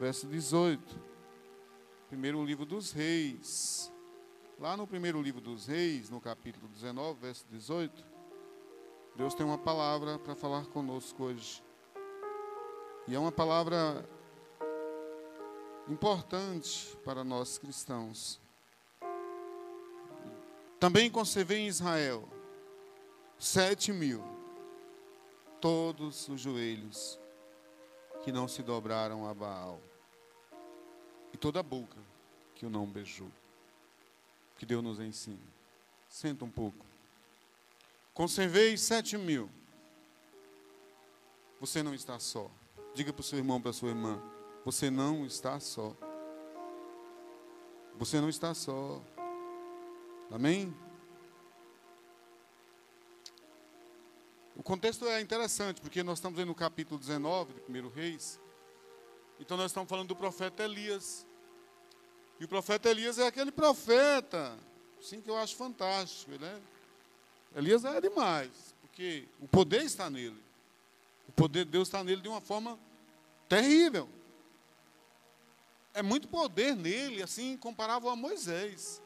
verso 18. Primeiro livro dos Reis. Lá no primeiro livro dos Reis, no capítulo 19, verso 18, Deus tem uma palavra para falar conosco hoje. E é uma palavra importante para nós cristãos. Também conservei em Israel 7.000, todos os joelhos que não se dobraram a Baal, e toda a boca que o não beijou. Que Deus nos ensine. Senta um pouco. Conservei 7.000. Você não está só. Diga para o seu irmão, para a sua irmã: você não está só. Você não está só. Amém? O contexto é interessante, porque nós estamos aí no capítulo 19 de 1 Reis. Então nós estamos falando do profeta Elias. E o profeta Elias é aquele profeta, sim, que eu acho fantástico, né? Elias é demais, porque o poder está nele. O poder de Deus está nele de uma forma terrível. É muito poder nele, assim, comparável a Moisés.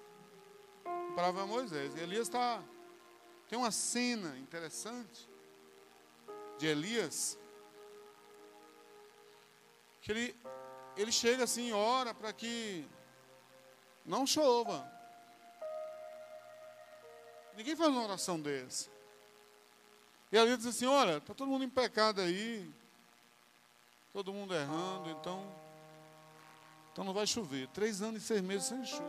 Comparável a Moisés. E Elias tem uma cena interessante de Elias, que ele chega assim, ora para que não chova. Ninguém faz uma oração dessa. E Elias diz assim: olha, está todo mundo em pecado aí, todo mundo errando, então não vai chover. 3 anos e 6 meses sem chuva.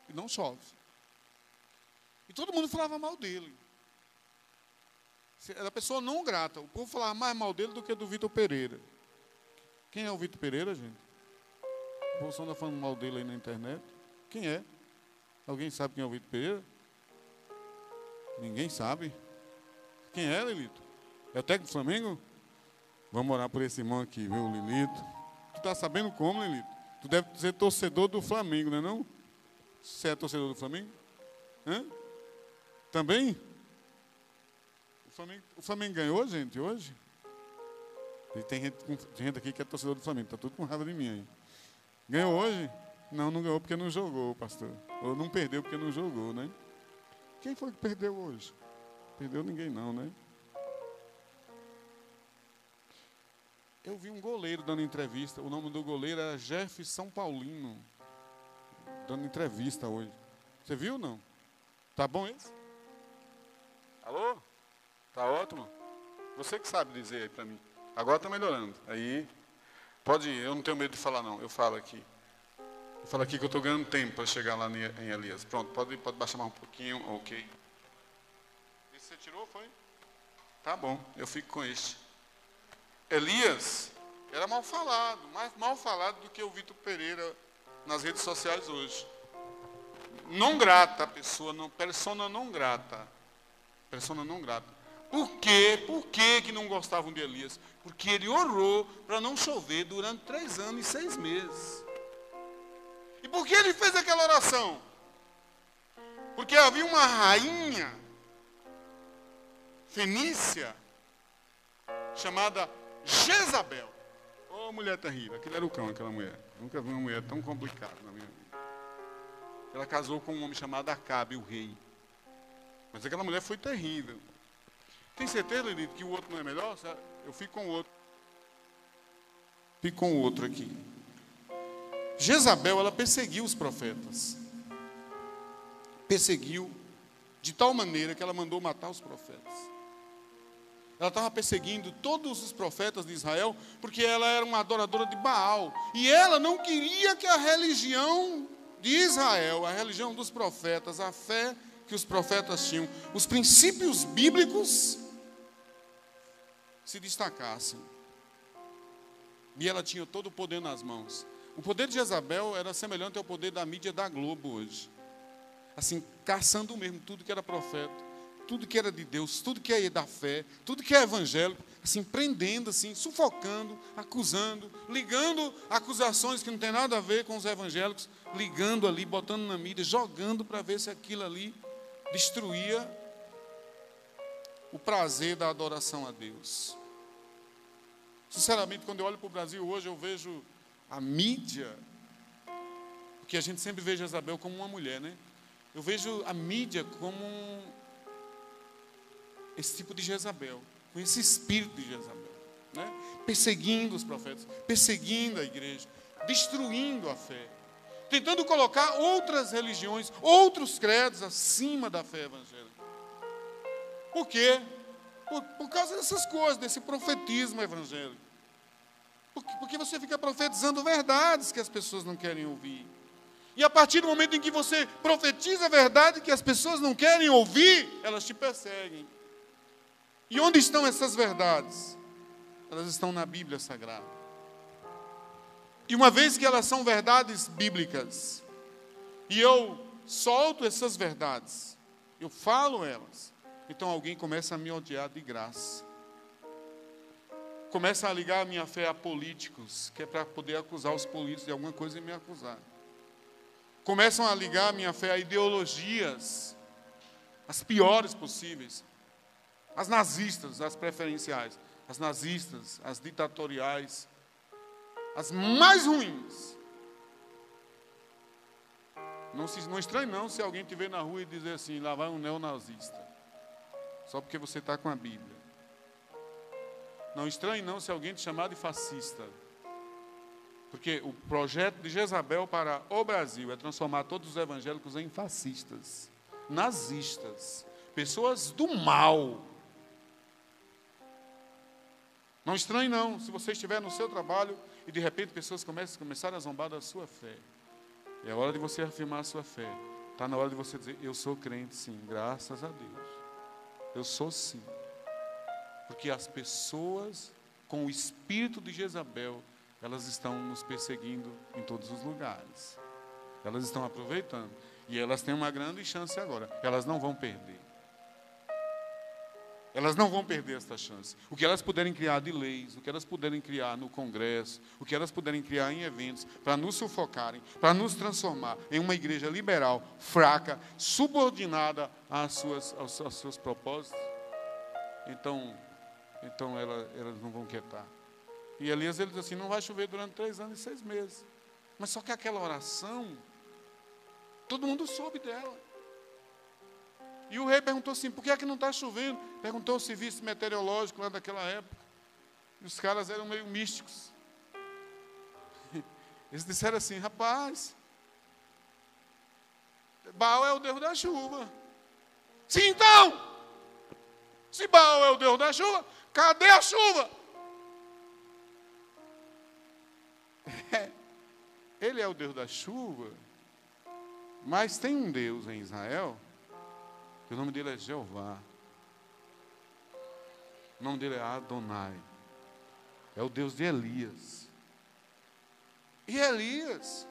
E não chove. E todo mundo falava mal dele. Era pessoa não grata. O povo falava mais mal dele do que do Vitor Pereira. Quem é o Vitor Pereira, gente? O povo só anda falando mal dele aí na internet. Quem é? Alguém sabe quem é o Vitor Pereira? Ninguém sabe. Quem é, Lilito? É o técnico do Flamengo? Vamos orar por esse irmão aqui, viu, Lilito? Tu tá sabendo como, Lilito? Tu deve ser torcedor do Flamengo, não é não? Você é torcedor do Flamengo? Hã? Também? O Flamengo ganhou, gente, hoje? E tem gente aqui que é torcedor do Flamengo, está tudo com raiva de mim aí. Ganhou hoje? Não ganhou porque não jogou, pastor. Ou não perdeu porque não jogou, né? Quem foi que perdeu hoje? Perdeu ninguém não, né? Eu vi um goleiro dando entrevista. O nome do goleiro era Jeff São Paulino. Dando entrevista hoje. Você viu ou não? Tá bom esse? Alô? Tá ótimo? Você que sabe dizer aí para mim. Agora está melhorando. Aí, pode ir. Eu não tenho medo de falar não. Eu falo aqui. Eu falo aqui que eu estou ganhando tempo para chegar lá em Elias. Pronto, pode baixar mais um pouquinho. Ok. Esse você tirou, foi? Tá bom, eu fico com este. Elias era mal falado. Mais mal falado do que o Vitor Pereira nas redes sociais hoje. Não grata a pessoa, não, persona não grata. Persona não grata. Por quê? Por que não gostavam de Elias? Porque ele orou para não chover durante 3 anos e 6 meses. E por que ele fez aquela oração? Porque havia uma rainha fenícia chamada Jezabel. Ô, mulher terrível. Aquilo era o cão, aquela mulher. Nunca vi uma mulher tão complicada na minha vida. Ela casou com um homem chamado Acabe, o rei. Mas aquela mulher foi terrível. Tem certeza, Lilito, que o outro não é melhor? Eu fico com o outro. Fico com o outro aqui. Jezabel, ela perseguiu os profetas. Perseguiu de tal maneira que ela mandou matar os profetas. Ela estava perseguindo todos os profetas de Israel, porque ela era uma adoradora de Baal. E ela não queria que a religião de Israel, a religião dos profetas, a fé que os profetas tinham, os princípios bíblicos se destacassem. E ela tinha todo o poder nas mãos. O poder de Jezabel era semelhante ao poder da mídia da Globo hoje. Assim, caçando mesmo tudo que era profeta, tudo que era de Deus, tudo que é da fé, tudo que é evangélico, assim, prendendo, assim, sufocando, acusando, ligando acusações que não tem nada a ver com os evangélicos, ligando ali, botando na mídia, jogando para ver se aquilo ali destruía o prazer da adoração a Deus. Sinceramente, quando eu olho para o Brasil hoje, eu vejo a mídia, porque a gente sempre vê Jezabel como uma mulher, né? Eu vejo a mídia como esse tipo de Jezabel, com esse espírito de Jezabel, né? Perseguindo os profetas, perseguindo a igreja, destruindo a fé, tentando colocar outras religiões, outros credos acima da fé evangélica. Por quê? Por causa dessas coisas, desse profetismo evangélico. Porque você fica profetizando verdades que as pessoas não querem ouvir. E a partir do momento em que você profetiza a verdade que as pessoas não querem ouvir, elas te perseguem. E onde estão essas verdades? Elas estão na Bíblia Sagrada. E uma vez que elas são verdades bíblicas, e eu solto essas verdades, eu falo elas, então alguém começa a me odiar de graça. Começa a ligar a minha fé a políticos, que é para poder acusar os políticos de alguma coisa e me acusar. Começam a ligar a minha fé a ideologias, as piores possíveis. As nazistas, as preferenciais. As nazistas, as ditatoriais. As mais ruins. Não estranhe não se alguém te ver na rua e dizer assim, lá vai um neonazista. Só porque você está com a Bíblia. Não estranhe não se alguém te chamar de fascista. Porque o projeto de Jezabel para o Brasil é transformar todos os evangélicos em fascistas, nazistas, pessoas do mal. Não estranhe não, se você estiver no seu trabalho e de repente pessoas começarem a zombar da sua fé. É hora de você afirmar a sua fé. Está na hora de você dizer, eu sou crente sim, graças a Deus. Eu sou sim. Porque as pessoas com o espírito de Jezabel, elas estão nos perseguindo em todos os lugares. Elas estão aproveitando. E elas têm uma grande chance agora. Elas não vão perder. Elas não vão perder esta chance. O que elas puderem criar de leis, o que elas puderem criar no Congresso, o que elas puderem criar em eventos, para nos sufocarem, para nos transformar em uma igreja liberal, fraca, subordinada aos seus propósitos, então elas não vão quietar. E Elias, ele diz assim, não vai chover durante 3 anos e 6 meses. Mas só que aquela oração, todo mundo soube dela. E o rei perguntou assim, por que é que não está chovendo? Perguntou o serviço meteorológico lá daquela época. E os caras eram meio místicos. Eles disseram assim, rapaz, Baal é o Deus da chuva. Sim, então, se Baal é o Deus da chuva, cadê a chuva? Ele é o Deus da chuva, mas tem um Deus em Israel, que o nome dele é Jeová. O nome dele é Adonai. É o Deus de Elias. E Elias,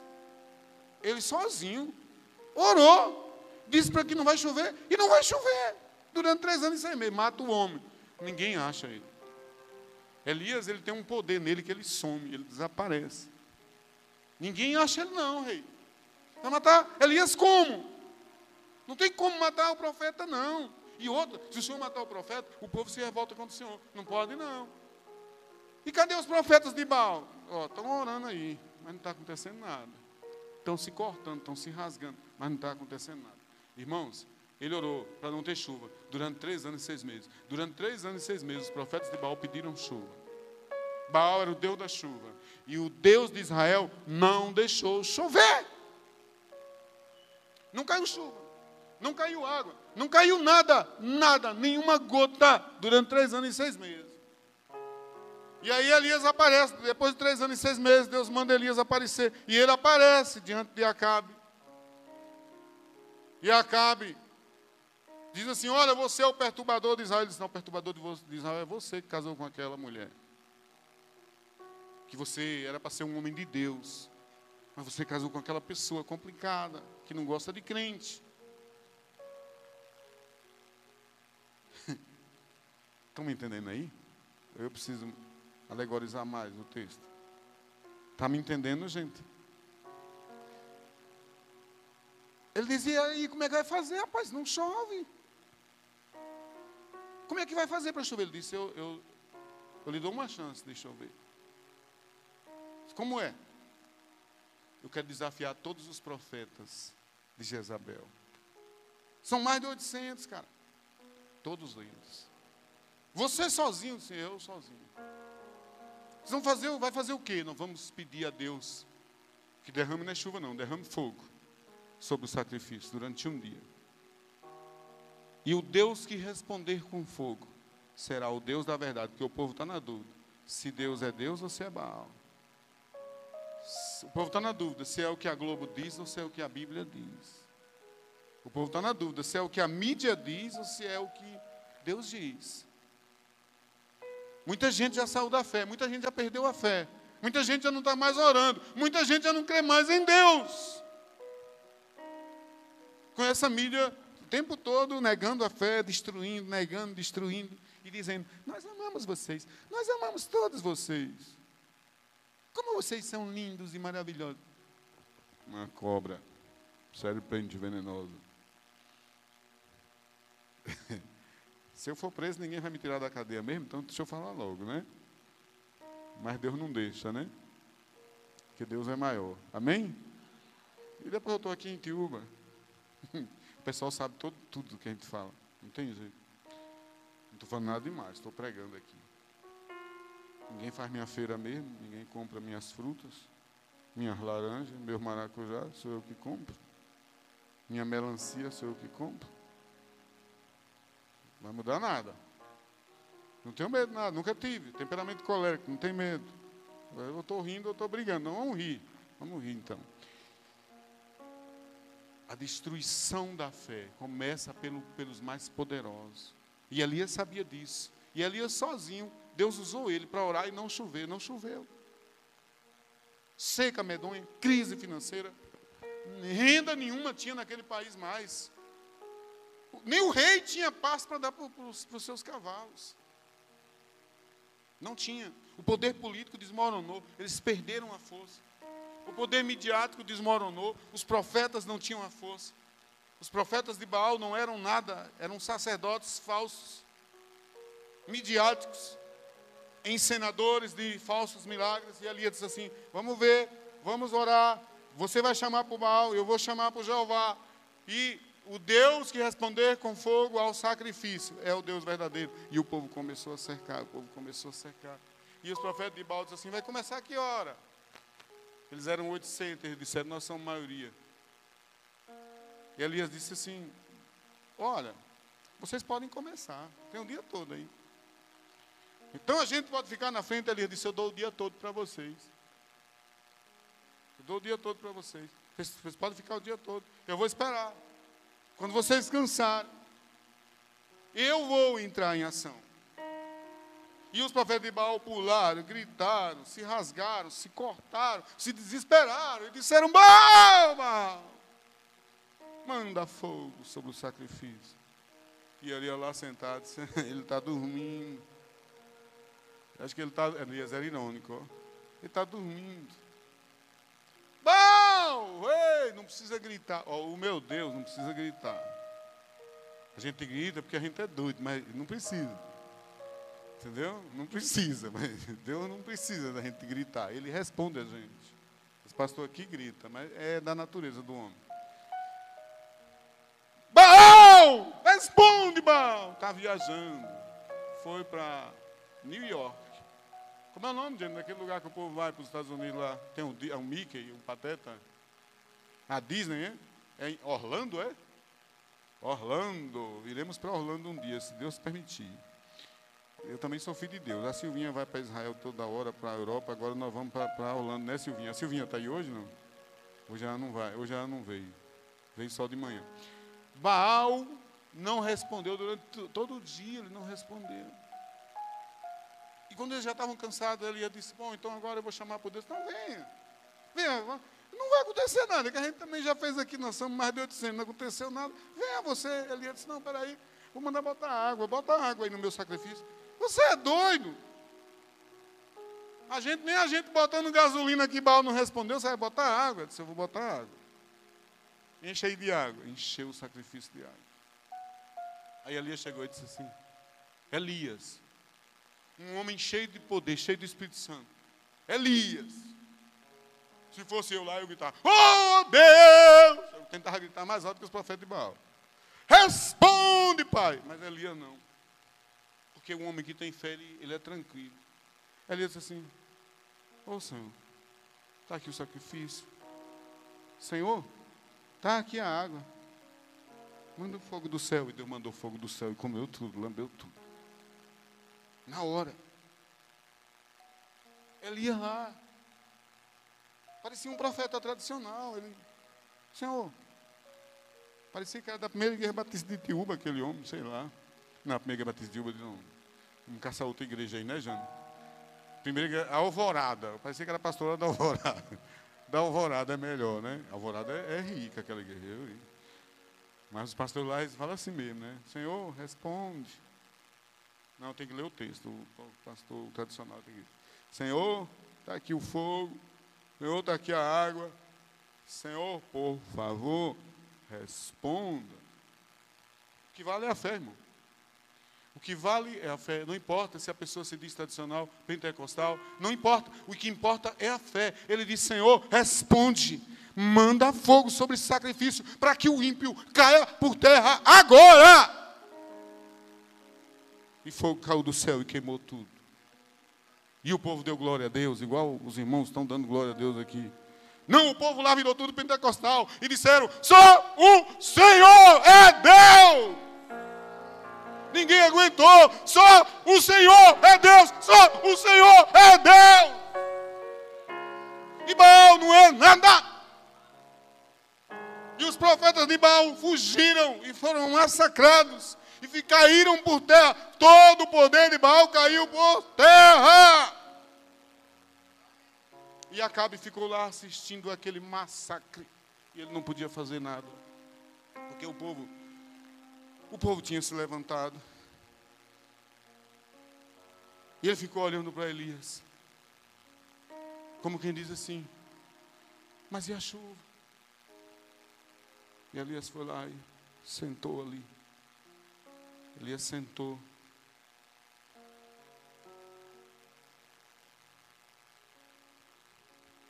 ele sozinho, orou, disse para que não vai chover, e não vai chover. Durante 3 anos e 6 meses, mata o homem. Ninguém acha ele. Elias, ele tem um poder nele que ele some, ele desaparece. Ninguém acha ele não, rei. Vai matar Elias como? Não tem como matar o profeta, não. E outra, se o senhor matar o profeta, o povo se revolta contra o senhor. Não pode, não. E cadê os profetas de Baal? Estão orando aí, mas não está acontecendo nada. Estão se cortando, estão se rasgando, mas não está acontecendo nada. Irmãos, ele orou para não ter chuva durante 3 anos e 6 meses. Durante 3 anos e 6 meses, os profetas de Baal pediram chuva. Baal era o Deus da chuva. E o Deus de Israel não deixou chover. Não caiu chuva. Não caiu água. Não caiu nada. Nada. Nenhuma gota. Durante 3 anos e 6 meses. E aí Elias aparece. Depois de 3 anos e 6 meses, Deus manda Elias aparecer. E ele aparece diante de Acabe. E Acabe diz assim, olha, você é o perturbador de Israel. Ele diz, não, o perturbador de Israel é você que casou com aquela mulher. Que você era para ser um homem de Deus. Mas você casou com aquela pessoa complicada, que não gosta de crente. Estão me entendendo aí? Eu preciso alegorizar mais o texto. Está me entendendo, gente? Ele dizia, aí como é que vai fazer? Rapaz, não chove. Como é que vai fazer para chover? Ele disse, eu lhe dou uma chance de chover. Como é? Eu quero desafiar todos os profetas de Jezabel. São mais de 800, cara. Todos eles. Você sozinho, sim, eu sozinho. Vocês vão fazer, vai fazer o quê? Nós vamos pedir a Deus que derrame, não é chuva não, derrame fogo sobre o sacrifício durante um dia. E o Deus que responder com fogo será o Deus da verdade, porque o povo está na dúvida. Se Deus é Deus ou se é Baal. O povo está na dúvida se é o que a Globo diz ou se é o que a Bíblia diz. O povo está na dúvida se é o que a mídia diz ou se é o que Deus diz. Muita gente já saiu da fé, muita gente já perdeu a fé, muita gente já não está mais orando, muita gente já não crê mais em Deus. Com essa mídia o tempo todo negando a fé, destruindo, negando, destruindo e dizendo: nós amamos vocês, nós amamos todos vocês. Como vocês são lindos e maravilhosos. Uma cobra, serpente venenosa. Se eu for preso, ninguém vai me tirar da cadeia mesmo, então deixa eu falar logo, né? Mas Deus não deixa, né? Porque Deus é maior. Amém? E depois eu estou aqui em Tiúba. O pessoal sabe tudo que a gente fala. Não tem jeito. Não estou falando nada demais, estou pregando aqui. Ninguém faz minha feira mesmo, ninguém compra minhas frutas, minhas laranjas, meus maracujá, sou eu que compro. Minha melancia, sou eu que compro. Não vai mudar nada. Não tenho medo de nada, nunca tive. Temperamento colérico, não tem medo. Eu estou rindo, eu estou brigando. Não, vamos rir. Vamos rir então. A destruição da fé começa pelos mais poderosos. E Elias sabia disso. E Elias sozinho, Deus usou ele para orar e não chover. Não choveu. Seca medonha, crise financeira. Renda nenhuma tinha naquele país mais. Nem o rei tinha paz para dar para os seus cavalos. Não tinha. O poder político desmoronou. Eles perderam a força. O poder midiático desmoronou. Os profetas não tinham a força. Os profetas de Baal não eram nada. Eram sacerdotes falsos, midiáticos, encenadores de falsos milagres. E Elias disse assim: vamos ver, vamos orar. Você vai chamar para o Baal, eu vou chamar para o Jeová. E o Deus que responder com fogo ao sacrifício é o Deus verdadeiro. E o povo começou a cercar, o povo começou a cercar. E os profetas de Baal disseram assim: vai começar a que hora? Eles eram 800, eles disseram: nós somos maioria. E Elias disse assim: olha, vocês podem começar, tem um dia todo aí. Então a gente pode ficar na frente. Elias disse: eu dou o dia todo para vocês. Eu dou o dia todo para vocês. Vocês podem ficar o dia todo. Eu vou esperar. Quando vocês cansarem, eu vou entrar em ação. E os profetas de Baal pularam, gritaram, se rasgaram, se cortaram, se desesperaram e disseram: Baal, Baal, manda fogo sobre o sacrifício. E Elias lá sentado, ele está dormindo. Acho que ele está, Elias era irônico, ó. Ele está dormindo. Baal, ei, não precisa gritar. Ó, o meu Deus não precisa gritar. A gente grita porque a gente é doido, mas não precisa. Entendeu? Não precisa, mas Deus não precisa da gente gritar. Ele responde a gente. Esse pastor aqui grita, mas é da natureza do homem. Baal! Responde, Baal! Está viajando. Foi para New York. Como é o nome, gente? Naquele lugar que o povo vai para os Estados Unidos lá. Tem um Mickey, um Pateta. A Disney, é? É em Orlando, é? Orlando. Iremos para Orlando um dia, se Deus permitir. Eu também sou filho de Deus. A Silvinha vai para Israel toda hora, para a Europa. Agora nós vamos para Orlando, né, Silvinha? A Silvinha está aí hoje, não? Hoje ela não vai. Hoje ela não veio. Veio só de manhã. Baal não respondeu durante todo o dia. Ele não respondeu. E quando eles já estavam cansados, ele disse: bom, então agora eu vou chamar por Deus. Então venha. Venha. Não vai acontecer nada, que a gente também já fez aqui. Nós somos mais de 800, não aconteceu nada. Venha você. Ele disse: não, peraí. Vou mandar botar água. Bota água aí no meu sacrifício. Você é doido? Nem a gente botando gasolina aqui, Baal não respondeu. Você vai botar água? Eu disse: eu vou botar água. Enche aí de água. Encheu o sacrifício de água. Aí Elias chegou e disse assim: Elias, um homem cheio de poder, cheio do Espírito Santo. Elias, se fosse eu lá, eu gritava, oh Deus! Eu tentava gritar mais alto que os profetas de Baal. Responde, pai! Mas Elias não. Porque o homem que tem fé, ele é tranquilo. Elias disse assim, ô Senhor, está aqui o sacrifício. Senhor, está aqui a água. Manda o fogo do céu. E Deus mandou fogo do céu e comeu tudo, lambeu tudo. Na hora. Elias lá. Parecia um profeta tradicional. Ele, Senhor, parecia que era da primeira igreja batista de Itiúba, aquele homem, sei lá. Na primeira igreja batista de Itiúba, não caçar outra igreja aí, né, Jane? Primeira igreja, a Alvorada. Parecia que era pastora da Alvorada. Da Alvorada é melhor, né? A Alvorada é rica, aquela igreja. Mas os pastores lá, eles falam assim mesmo, né? Senhor, responde. Não, tem que ler o texto. O pastor tradicional tem que dizer. Senhor, está aqui o fogo. Senhor, está aqui a água. Senhor, por favor, responda. O que vale é a fé, irmão. O que vale é a fé. Não importa se a pessoa se diz tradicional, pentecostal. Não importa. O que importa é a fé. Ele diz, Senhor, responde. Manda fogo sobre esse sacrifício para que o ímpio caia por terra agora. E fogo caiu do céu e queimou tudo. E o povo deu glória a Deus, igual os irmãos estão dando glória a Deus aqui. Não, o povo lá virou tudo pentecostal e disseram, só o Senhor é Deus. Ninguém aguentou, só o Senhor é Deus, só o Senhor é Deus. E Baal não é nada. E os profetas de Baal fugiram e foram massacrados e caíram por terra. Todo o poder de Baal caiu por terra. E Acabe ficou lá assistindo aquele massacre. E ele não podia fazer nada. Porque o povo tinha se levantado. E ele ficou olhando para Elias. Como quem diz assim, mas e a chuva? E Elias foi lá e sentou ali. Elias sentou.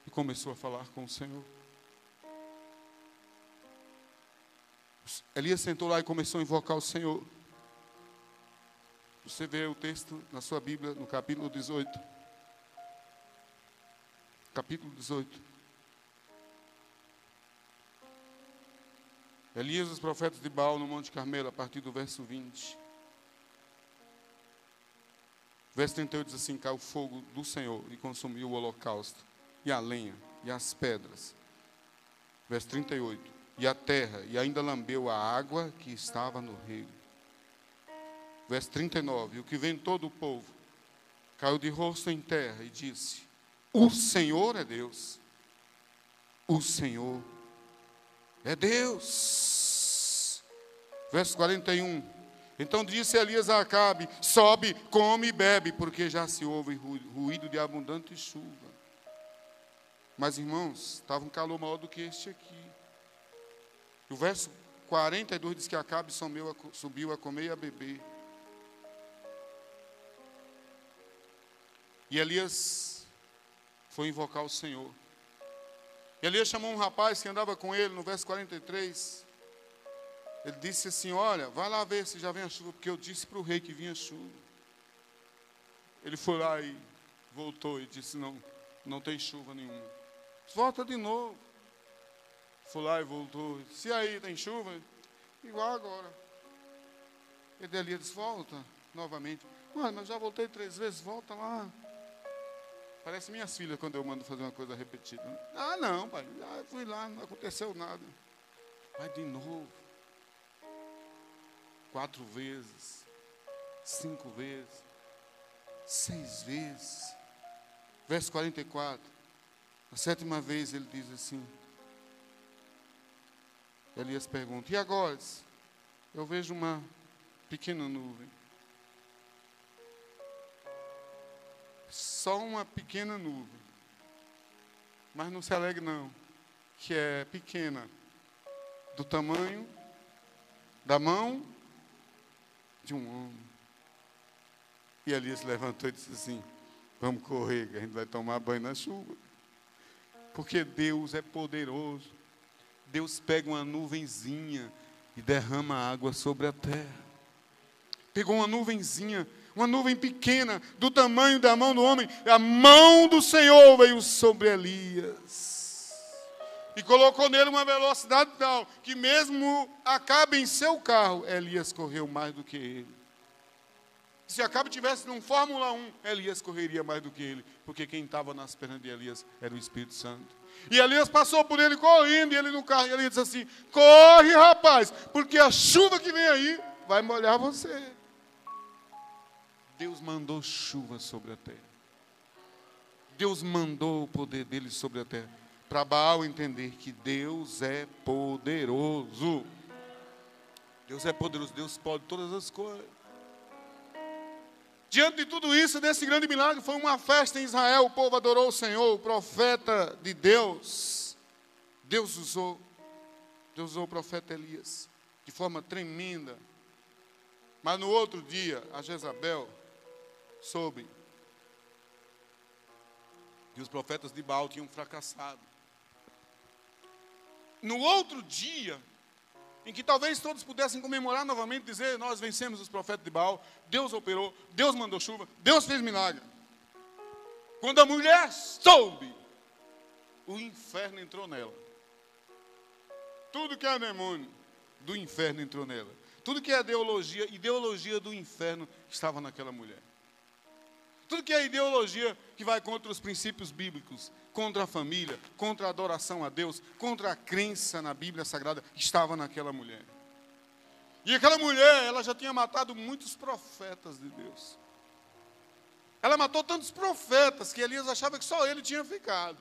E começou a falar com o Senhor. Elias sentou lá e começou a invocar o Senhor. Você vê o texto na sua Bíblia, no capítulo 18. Capítulo 18. Elias e os profetas de Baal no Monte Carmelo, a partir do verso 20. Verso 38 diz assim, caiu o fogo do Senhor e consumiu o holocausto, e a lenha, e as pedras. Verso 38, e a terra, e ainda lambeu a água que estava no rio. Verso 39, o que vem todo o povo, caiu de rosto em terra e disse, o Senhor é Deus, o Senhor é Deus. Verso 41. Então disse Elias a Acabe, sobe, come e bebe, porque já se ouve ruído de abundante chuva. Mas, irmãos, estava um calor maior do que este aqui. O verso 42 diz que Acabe subiu a comer e a beber. E Elias foi invocar o Senhor. Elias chamou um rapaz que andava com ele, no verso 43. Ele disse assim, olha, vai lá ver se já vem a chuva, porque eu disse para o rei que vinha chuva. Ele foi lá e voltou e disse, não tem chuva nenhuma. Volta de novo. Foi lá e voltou. Se aí tem chuva, igual agora. Elias disse, volta novamente. Mas eu já voltei 3 vezes, volta lá. Parece minhas filhas quando eu mando fazer uma coisa repetida. Ah, não, pai, já fui lá, não aconteceu nada. Vai de novo. 4 vezes, 5 vezes, 6 vezes. Verso 44. A 7ª vez ele diz assim. Elias pergunta, e agora? Eu vejo uma pequena nuvem. Só uma pequena nuvem. Mas não se alegre não, que é pequena, do tamanho da mão de um homem. E Elias levantou e disse assim, vamos correr, que a gente vai tomar banho na chuva. Porque Deus é poderoso. Deus pega uma nuvenzinha e derrama água sobre a terra. Pegou uma nuvenzinha, uma nuvem pequena, do tamanho da mão do homem. A mão do Senhor veio sobre Elias. E colocou nele uma velocidade tal, que mesmo Acabe em seu carro, Elias correu mais do que ele. Se Acabe tivesse num Fórmula 1, Elias correria mais do que ele, porque quem estava nas pernas de Elias era o Espírito Santo. E Elias passou por ele correndo, e ele no carro, e ele disse assim: corre, rapaz, porque a chuva que vem aí vai molhar você. Deus mandou chuva sobre a terra. Deus mandou o poder dele sobre a terra, para Baal entender que Deus é poderoso. Deus é poderoso, Deus pode todas as coisas. Diante de tudo isso, desse grande milagre, foi uma festa em Israel, o povo adorou o Senhor, o profeta de Deus. Deus usou o profeta Elias de forma tremenda. Mas no outro dia, a Jezabel soube que os profetas de Baal tinham fracassado. No outro dia, em que talvez todos pudessem comemorar novamente, dizer: nós vencemos os profetas de Baal, Deus operou, Deus mandou chuva, Deus fez milagre. Quando a mulher soube, o inferno entrou nela. Tudo que é demônio do inferno entrou nela. Tudo que é ideologia do inferno estava naquela mulher. Tudo que é ideologia que vai contra os princípios bíblicos, contra a família, contra a adoração a Deus, contra a crença na Bíblia Sagrada, estava naquela mulher. E aquela mulher, ela já tinha matado muitos profetas de Deus. Ela matou tantos profetas que Elias achava que só ele tinha ficado.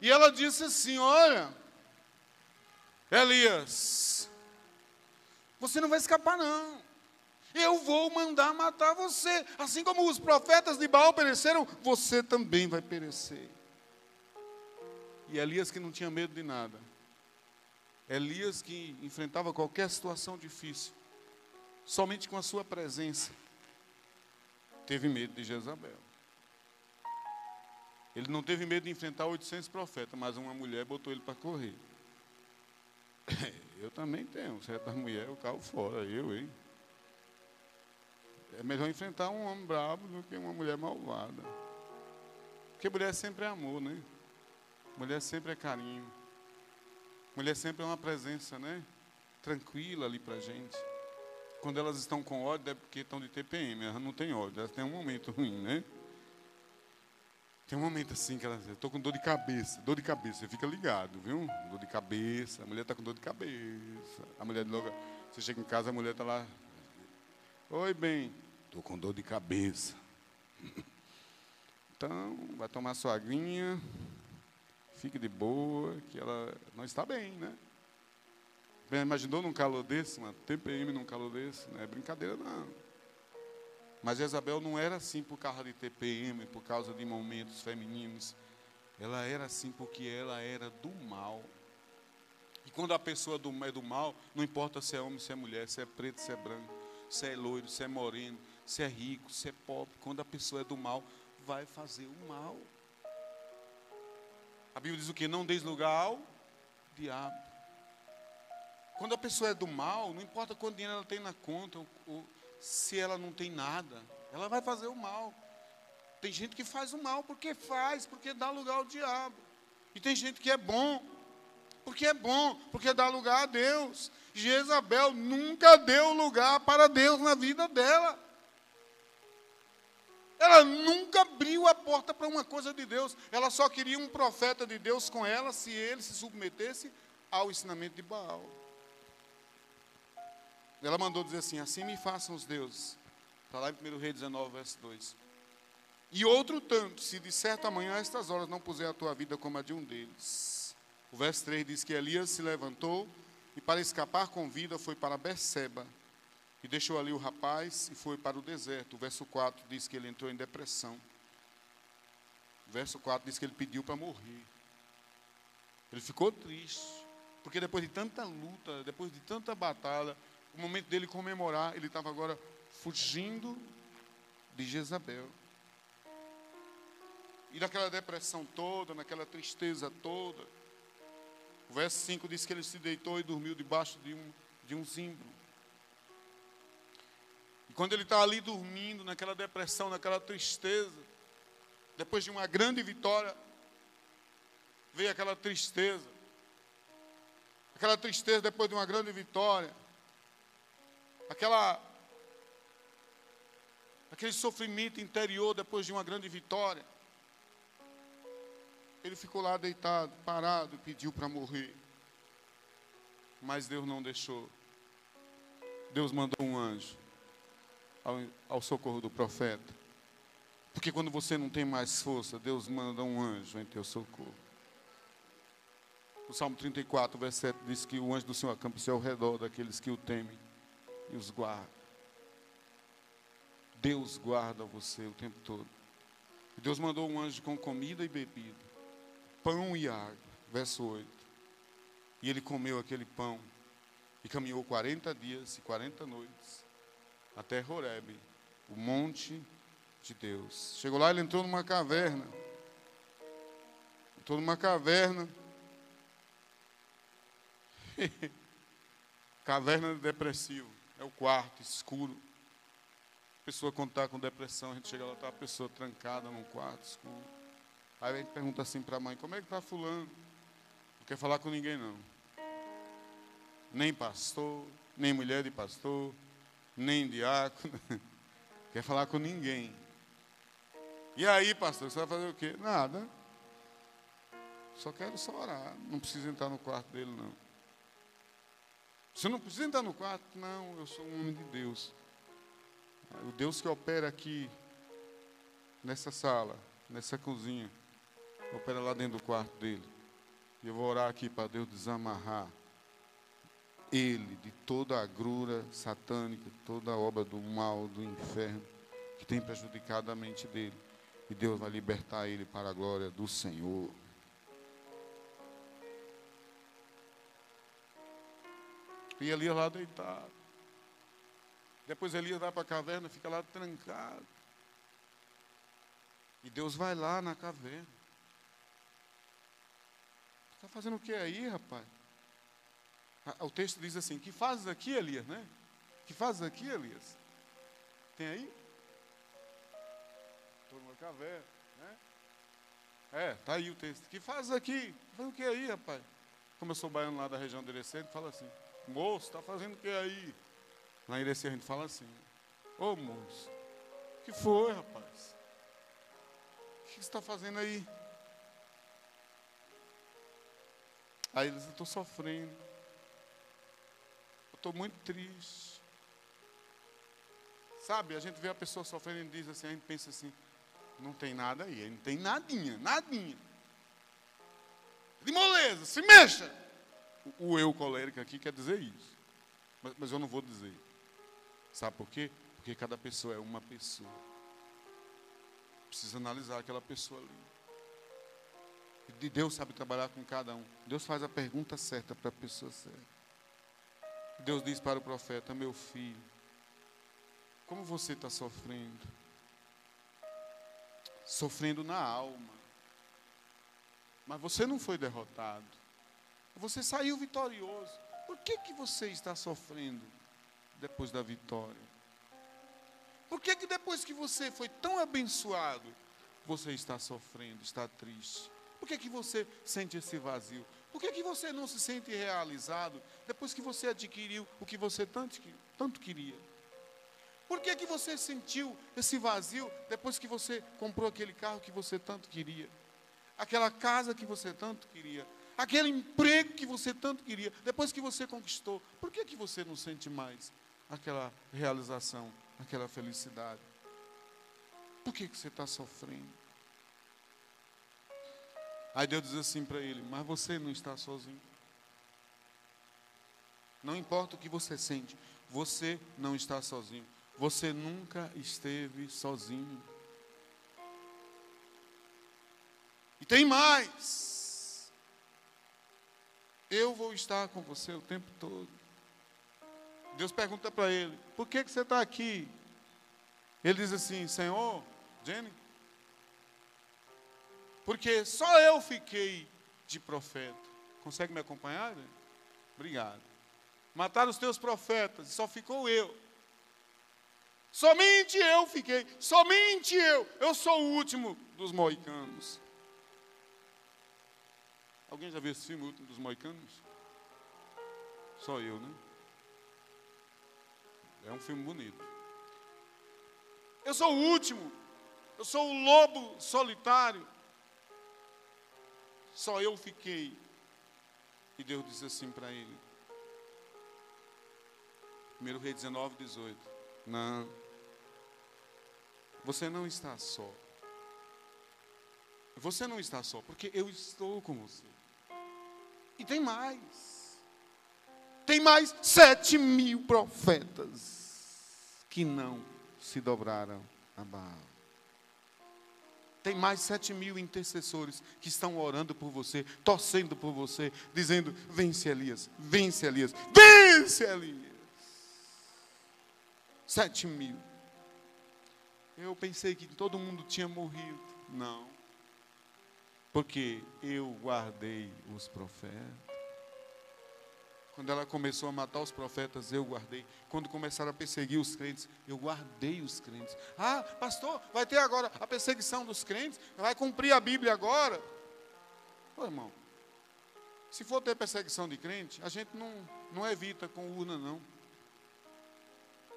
E ela disse assim: olha, Elias, você não vai escapar não. Eu vou mandar matar você. Assim como os profetas de Baal pereceram, você também vai perecer. E Elias, que não tinha medo de nada. Elias, que enfrentava qualquer situação difícil, somente com a sua presença, teve medo de Jezabel. Ele não teve medo de enfrentar 800 profetas, mas uma mulher botou ele para correr. Eu também tenho, certa mulher, eu caio fora, hein? É melhor enfrentar um homem bravo do que uma mulher malvada. Porque mulher sempre é amor, né? Mulher sempre é carinho. Mulher sempre é uma presença, né? Tranquila ali pra gente. Quando elas estão com ódio, é porque estão de TPM. Elas não têm ódio, elas têm um momento ruim, né? Tem um momento assim que elas dizem: estou com dor de cabeça. Dor de cabeça, você fica ligado, viu? Dor de cabeça, a mulher está com dor de cabeça. A mulher logo, você chega em casa, a mulher está lá: oi, bem, estou com dor de cabeça. Então, vai tomar sua aguinha, fique de boa, que ela não está bem, né? Imaginou num calor desse, uma TPM num calor desse? Não é brincadeira, não. Mas Jezabel não era assim por causa de TPM, por causa de momentos femininos. Ela era assim porque ela era do mal. E quando a pessoa é do mal, não importa se é homem, se é mulher, se é preto, se é branco, se é loiro, se é moreno, se é rico, se é pobre. Quando a pessoa é do mal, vai fazer o mal. A Bíblia diz o quê? Não deis lugar ao diabo. Quando a pessoa é do mal, não importa quanto dinheiro ela tem na conta, ou se ela não tem nada, ela vai fazer o mal. Tem gente que faz o mal porque dá lugar ao diabo. E tem gente que é bom, porque dá lugar a Deus. Jezabel nunca deu lugar para Deus na vida dela. Ela nunca abriu a porta para uma coisa de Deus. Ela só queria um profeta de Deus com ela, se ele se submetesse ao ensinamento de Baal. Ela mandou dizer assim: assim me façam os deuses. Está lá em 1 Reis 19, verso 2. E outro tanto, se de certo amanhã a estas horas não puser a tua vida como a de um deles. O verso 3 diz que Elias se levantou e para escapar com vida foi para Berseba. E deixou ali o rapaz e foi para o deserto. O verso 4 diz que ele entrou em depressão. O verso 4 diz que ele pediu para morrer. Ele ficou triste, porque depois de tanta luta, depois de tanta batalha, o momento dele comemorar, ele estava agora fugindo de Jezabel. E naquela depressão toda, naquela tristeza toda, o verso 5 diz que ele se deitou e dormiu debaixo de um zimbro. E quando ele está ali dormindo, naquela depressão, naquela tristeza, depois de uma grande vitória, veio aquela tristeza. Aquela tristeza depois de uma grande vitória. Aquele sofrimento interior depois de uma grande vitória. Ele ficou lá deitado, parado, e pediu para morrer. Mas Deus não deixou. Deus mandou um anjo ao socorro do profeta. Porque quando você não tem mais força, Deus manda um anjo em teu socorro. O Salmo 34, verso 7 diz que o anjo do Senhor acampa-se ao redor daqueles que o temem e os guarda. Deus guarda você o tempo todo. E Deus mandou um anjo com comida e bebida, pão e água, verso 8. E ele comeu aquele pão e caminhou 40 dias e 40 noites até Horebe, o monte de Deus. Chegou lá, ele entrou numa caverna. Caverna de depressivo. É o quarto escuro. A pessoa, quando está com depressão, a gente chega lá, está a pessoa trancada num quarto escuro. Aí a gente pergunta assim para a mãe: como é que está fulano? Não quer falar com ninguém, não. Nem pastor, nem mulher de pastor, nem diácono. Quer falar com ninguém. E aí, pastor, você vai fazer o quê? Nada. Só quero orar. Não precisa entrar no quarto dele, não. Você não precisa entrar no quarto? Não, eu sou um homem de Deus. O Deus que opera aqui, nessa sala, nessa cozinha, opera lá dentro do quarto dele. E eu vou orar aqui para Deus desamarrar ele de toda a agrura satânica, toda a obra do mal, do inferno, que tem prejudicado a mente dele. E Deus vai libertar ele para a glória do Senhor. E Elias lá deitado. Depois Elias vai para a caverna, fica lá trancado. E Deus vai lá na caverna. Está fazendo o que aí, rapaz? O texto diz assim: que fazes aqui, Elias, né? Que fazes aqui, Elias? Tem aí? Estou numa caverna, né? Está aí o texto. Que fazes aqui? Faz o que aí, rapaz? Como eu sou baiano lá da região de Irecê, ele fala assim: moço, está fazendo o que aí? Lá em Irecê a gente fala assim: ô moço, o que foi, rapaz? O que você está fazendo aí? Aí ele diz: eu estou sofrendo. Eu estou muito triste. Sabe, a gente vê a pessoa sofrendo e diz assim, a gente pensa assim: não tem nada aí, não tem nadinha. De moleza, se mexa. O eu colérico aqui quer dizer isso. Mas eu não vou dizer. Sabe por quê? Porque cada pessoa é uma pessoa. Precisa analisar aquela pessoa ali. E Deus sabe trabalhar com cada um. Deus faz a pergunta certa para a pessoa certa. Deus diz para o profeta: meu filho, como você está sofrendo? Sofrendo na alma. Mas você não foi derrotado. Você saiu vitorioso. Por que você está sofrendo depois da vitória? Por que depois que você foi tão abençoado, você está sofrendo, está triste? Por que você sente esse vazio? Por que você não se sente realizado depois que você adquiriu o que você tanto queria? Por que você sentiu esse vazio depois que você comprou aquele carro que você tanto queria? Aquela casa que você tanto queria? Aquele emprego que você tanto queria? Depois que você conquistou, por que você não sente mais aquela realização, aquela felicidade? Por que você está sofrendo? Aí Deus diz assim para ele: mas você não está sozinho. Não importa o que você sente, você não está sozinho. Você nunca esteve sozinho. E tem mais. Eu vou estar com você o tempo todo. Deus pergunta para ele: por que você está aqui? Ele diz assim: Senhor, Jenny, Porque só eu fiquei de profeta. Consegue me acompanhar? Obrigado. Mataram os teus profetas e só ficou eu. Somente eu fiquei. Somente eu. Eu sou o último dos moicanos. Alguém já viu esse filme, O Último dos Moicanos? Só eu, né? É um filme bonito. Eu sou o último. Eu sou o lobo solitário. Só eu fiquei. E Deus disse assim para ele. 1 Reis 19, 18. Não. Você não está só. Você não está só, porque eu estou com você. E tem mais. Tem mais 7.000 profetas que não se dobraram a Baal. Tem mais 7.000 intercessores que estão orando por você, torcendo por você, dizendo, vence Elias, vence Elias, vence Elias. 7.000. Eu pensei que todo mundo tinha morrido. Não. Porque eu guardei os profetas. Quando ela começou a matar os profetas, eu guardei. Quando começaram a perseguir os crentes, eu guardei os crentes. Ah, pastor, vai ter agora a perseguição dos crentes? Vai cumprir a Bíblia agora? Ô, irmão, se for ter perseguição de crente, a gente não evita com urna, não.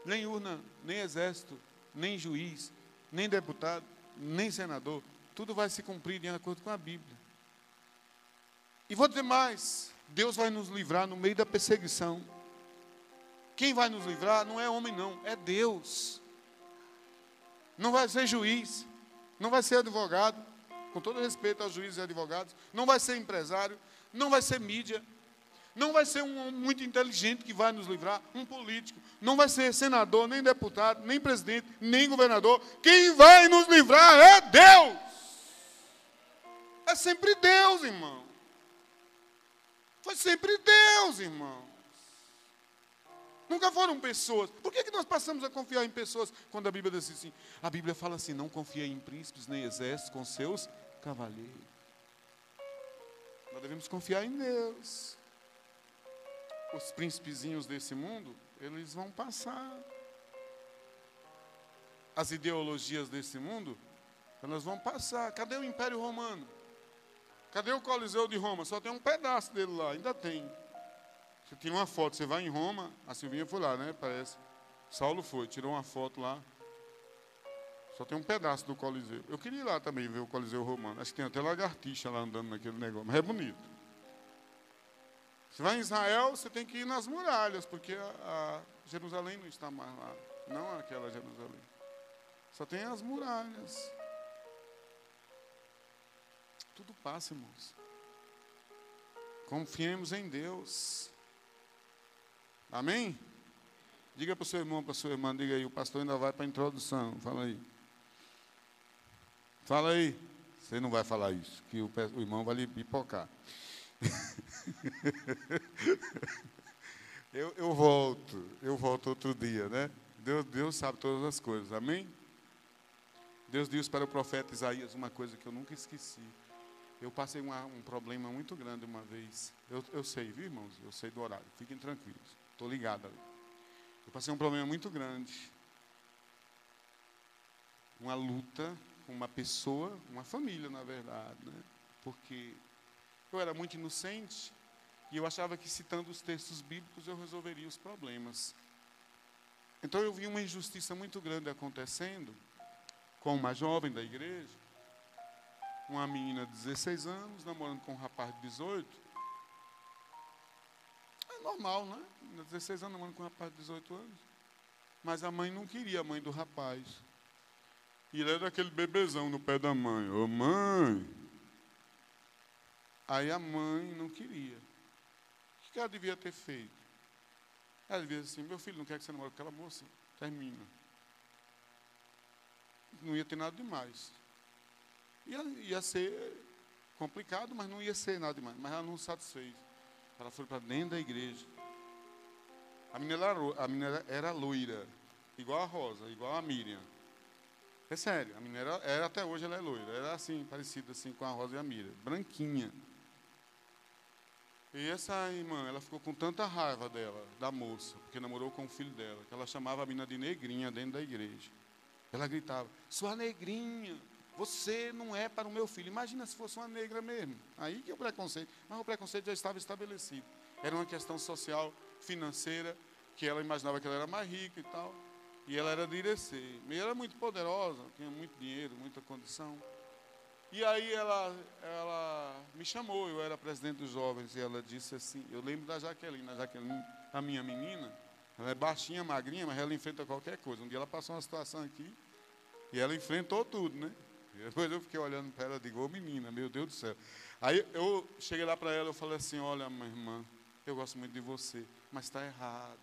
Nem urna, nem exército, nem juiz, nem deputado, nem senador. Tudo vai se cumprir de acordo com a Bíblia. E vou dizer mais. Deus vai nos livrar no meio da perseguição. Quem vai nos livrar não é homem, não. É Deus. Não vai ser juiz. Não vai ser advogado. Com todo respeito aos juízes e advogados. Não vai ser empresário. Não vai ser mídia. Não vai ser um homem muito inteligente que vai nos livrar. Um político. Não vai ser senador, nem deputado, nem presidente, nem governador. Quem vai nos livrar é Deus. É sempre Deus, irmão. Foi sempre Deus, irmãos. Nunca foram pessoas. Por que nós passamos a confiar em pessoas quando a Bíblia diz assim? A Bíblia fala assim, não confia em príncipes nem exércitos com seus cavaleiros. Nós devemos confiar em Deus. Os príncipezinhos desse mundo, eles vão passar. As ideologias desse mundo, elas vão passar. Cadê o Império Romano? Cadê o Coliseu de Roma? Só tem um pedaço dele lá, ainda tem. Você tira uma foto, você vai em Roma, a Silvinha foi lá, né? Parece. Saulo foi, tirou uma foto lá. Só tem um pedaço do Coliseu. Eu queria ir lá também ver o Coliseu Romano. Acho que tem até lagartixa lá andando naquele negócio, mas é bonito. Você vai em Israel, você tem que ir nas muralhas, porque a Jerusalém não está mais lá. Não aquela Jerusalém. Só tem as muralhas. Tudo passa, irmãos. Confiemos em Deus. Amém? Diga para o seu irmão, para a sua irmã, diga aí, o pastor ainda vai para a introdução. Fala aí. Fala aí. Você não vai falar isso, que o irmão vai lhe pipocar. eu volto outro dia, né? Deus sabe todas as coisas, amém? Deus disse para o profeta Isaías uma coisa que eu nunca esqueci. Eu passei um problema muito grande uma vez. Eu sei, viu, irmãos? Eu sei do horário. Fiquem tranquilos. Estou ligado ali. Eu passei um problema muito grande. Uma luta com uma pessoa, uma família, na verdade, né? Porque eu era muito inocente e eu achava que citando os textos bíblicos eu resolveria os problemas. Então eu vi uma injustiça muito grande acontecendo com uma jovem da igreja. Uma menina de 16 anos, namorando com um rapaz de 18. É normal, né? 16 anos namorando com um rapaz de 18 anos. Mas a mãe não queria, a mãe do rapaz. E ele era aquele bebezão no pé da mãe. Ô, mãe! Aí a mãe não queria. O que ela devia ter feito? Ela devia dizer assim, meu filho não quer que você namore com aquela moça. Termina. Não ia ter nada demais. Ia ser complicado, mas não ia ser nada demais. Mas ela não satisfez. Ela foi para dentro da igreja. A menina era loira, igual a Rosa, igual a Miriam. É sério, a menina era até hoje ela é loira. Era assim, parecida assim com a Rosa e a Mira, branquinha. E essa irmã, ela ficou com tanta raiva dela, da moça, porque namorou com o filho dela, que ela chamava a menina de negrinha dentro da igreja. Ela gritava, sua negrinha, você não é para o meu filho. Imagina se fosse uma negra mesmo. Aí que é o preconceito. Mas o preconceito já estava estabelecido. Era uma questão social, financeira, que ela imaginava que ela era mais rica e tal. E ela era de Irecê. E ela era muito poderosa, tinha muito dinheiro, muita condição. E aí ela me chamou, eu era presidente dos jovens, e ela disse assim, eu lembro da Jaqueline, a minha menina, ela é baixinha, magrinha, mas ela enfrenta qualquer coisa. Um dia ela passou uma situação aqui, e ela enfrentou tudo, né? E depois eu fiquei olhando para ela e digo, ô menina, meu Deus do céu. Aí eu cheguei lá para ela, eu falei assim, olha minha irmã, eu gosto muito de você, mas está errado.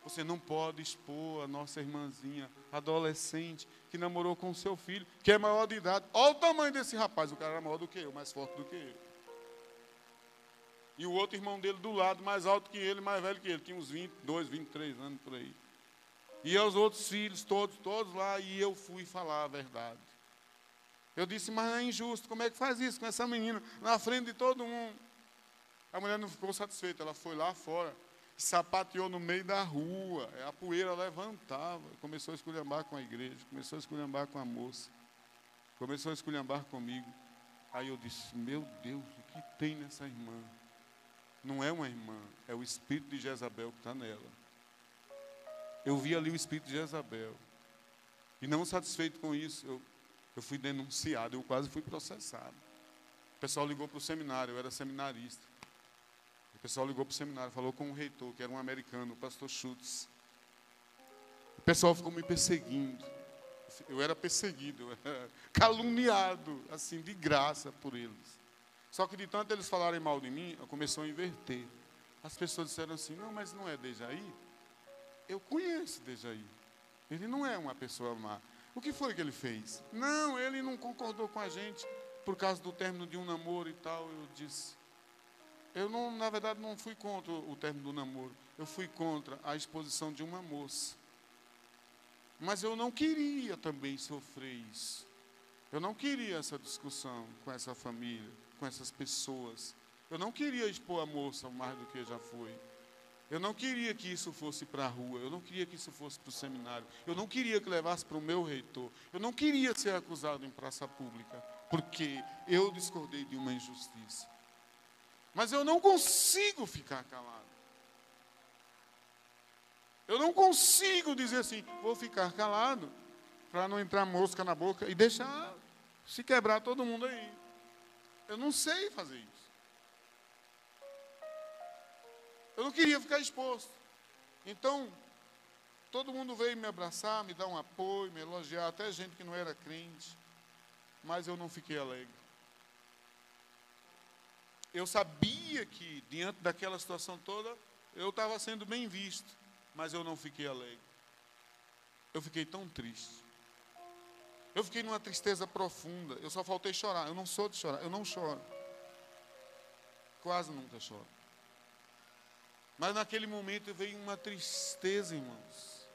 Você não pode expor a nossa irmãzinha adolescente que namorou com o seu filho, que é maior de idade. Olha o tamanho desse rapaz, o cara era maior do que eu, mais forte do que eu. E o outro irmão dele do lado, mais alto que ele, mais velho que ele, tinha uns 22, 23 anos por aí. E os outros filhos, todos lá, e eu fui falar a verdade. Eu disse, mas é injusto, como é que faz isso com essa menina, na frente de todo mundo? A mulher não ficou satisfeita, ela foi lá fora, sapateou no meio da rua, a poeira levantava, começou a esculhambar com a igreja, começou a esculhambar com a moça, começou a esculhambar comigo. Aí eu disse, meu Deus, o que tem nessa irmã? Não é uma irmã, é o espírito de Jezabel que está nela. Eu vi ali o espírito de Jezabel. E não satisfeito com isso, eu fui denunciado, eu quase fui processado. O pessoal ligou para o seminário, eu era seminarista. O pessoal ligou para o seminário, falou com o reitor, que era um americano, o pastor Schultz. O pessoal ficou me perseguindo. Eu era perseguido, eu era caluniado, assim, de graça por eles. Só que de tanto eles falarem mal de mim, eu comecei a inverter. As pessoas disseram assim, não, mas não é Dejaí? Eu conheço Dejaí. Ele não é uma pessoa má. O que foi que ele fez? Não, ele não concordou com a gente por causa do término de um namoro e tal. Eu disse, eu não, na verdade não fui contra o término do namoro. Eu fui contra a exposição de uma moça. Mas eu não queria também sofrer isso. Eu não queria essa discussão com essa família, com essas pessoas. Eu não queria expor a moça mais do que já foi. Eu não queria que isso fosse para a rua. Eu não queria que isso fosse para o seminário. Eu não queria que levasse para o meu reitor. Eu não queria ser acusado em praça pública, porque eu discordei de uma injustiça. Mas eu não consigo ficar calado. Eu não consigo dizer assim, vou ficar calado, para não entrar mosca na boca e deixar se quebrar todo mundo aí. Eu não sei fazer isso. Eu não queria ficar exposto. Então, todo mundo veio me abraçar, me dar um apoio, me elogiar, até gente que não era crente. Mas eu não fiquei alegre. Eu sabia que, diante daquela situação toda, eu estava sendo bem visto, mas eu não fiquei alegre. Eu fiquei tão triste. Eu fiquei numa tristeza profunda. Eu só faltei chorar. Eu não sou de chorar. Eu não choro. Quase nunca choro. Mas naquele momento veio uma tristeza, irmãos.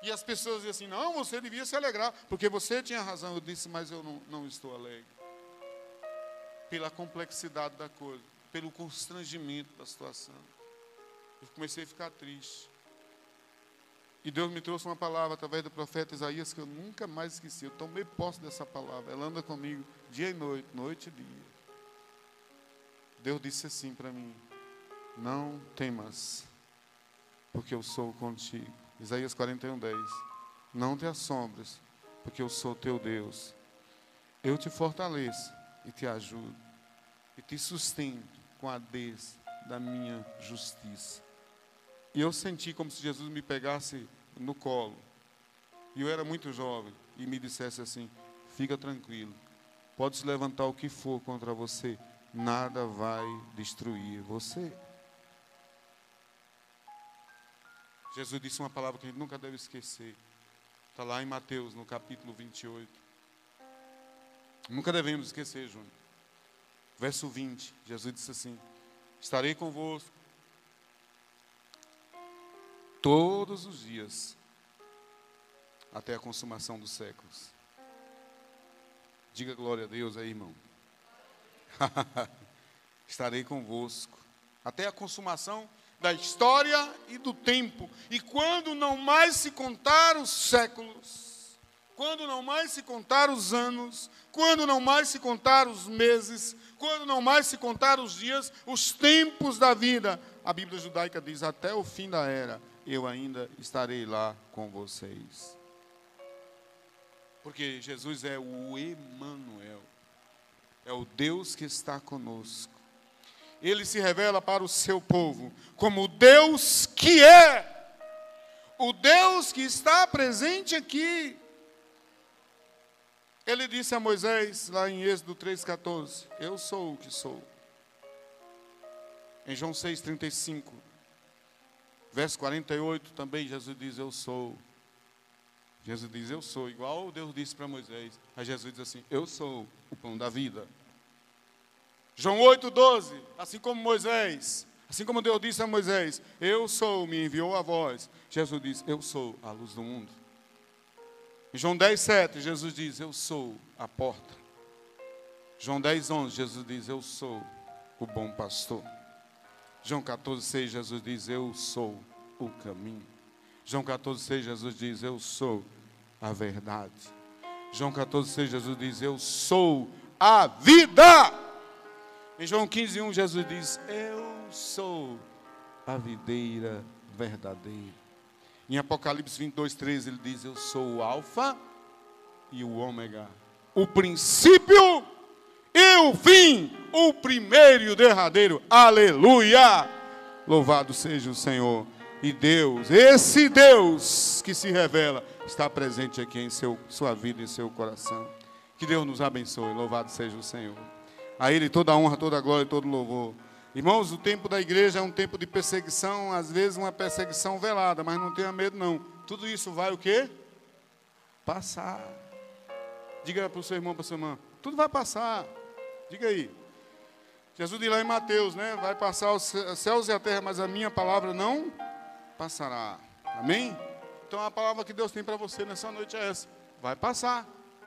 E as pessoas diziam assim, não, você devia se alegrar, porque você tinha razão. Eu disse, mas eu não estou alegre. Pela complexidade da coisa, pelo constrangimento da situação. Eu comecei a ficar triste. E Deus me trouxe uma palavra através do profeta Isaías que eu nunca mais esqueci. Eu tomei posse dessa palavra. Ela anda comigo dia e noite, noite e dia. Deus disse assim para mim, não temas, porque eu sou contigo. Isaías 41:10. Não te assombres, porque eu sou teu Deus. Eu te fortaleço e te ajudo, e te sustento com a destra da minha justiça. E eu senti como se Jesus me pegasse no colo. E eu era muito jovem, e me dissesse assim, fica tranquilo, pode se levantar o que for contra você, nada vai destruir você. Jesus disse uma palavra que a gente nunca deve esquecer. Está lá em Mateus, no capítulo 28. Nunca devemos esquecer, Júnior. Verso 20, Jesus disse assim, estarei convosco todos os dias, até a consumação dos séculos. Diga glória a Deus aí, irmão. Estarei convosco até a consumação da história e do tempo. E quando não mais se contar os séculos, quando não mais se contar os anos, quando não mais se contar os meses, quando não mais se contar os dias, os tempos da vida, a Bíblia judaica diz, até o fim da era, eu ainda estarei lá com vocês. Porque Jesus é o Emanuel, é o Deus que está conosco. Ele se revela para o seu povo como o Deus que é, o Deus que está presente aqui. Ele disse a Moisés, lá em Êxodo 3,14, eu sou o que sou. Em João 6,35, verso 48, também Jesus diz, eu sou. Jesus diz, eu sou, igual Deus disse para Moisés. Aí Jesus diz assim, eu sou o pão da vida. João 8,12, assim como Moisés, assim como Deus disse a Moisés, eu sou, me enviou a vós. Jesus diz, eu sou a luz do mundo. Em João 10,7, Jesus diz, eu sou a porta. João 10,11, Jesus diz, eu sou o bom pastor. João 14,6, Jesus diz, eu sou o caminho. João 14,6, Jesus diz, eu sou a verdade. João 14,6, Jesus diz, eu sou a vida. Em João 15,1, Jesus diz, eu sou a videira verdadeira. Em Apocalipse 22,13, ele diz, eu sou o alfa e o ômega, o princípio e o fim, o primeiro e o derradeiro. Aleluia! Louvado seja o Senhor. E Deus, esse Deus que se revela, está presente aqui em sua vida e seu coração. Que Deus nos abençoe, louvado seja o Senhor. A Ele toda a honra, toda a glória e todo o louvor. Irmãos, o tempo da igreja é um tempo de perseguição, às vezes uma perseguição velada, mas não tenha medo não. Tudo isso vai o quê? Passar. Diga para o seu irmão, para a sua irmã, tudo vai passar. Diga aí. Jesus diz lá em Mateus, né? Vai passar os céus e a terra, mas a minha palavra não passará. Amém? Então a palavra que Deus tem para você nessa noite é essa. Vai passar.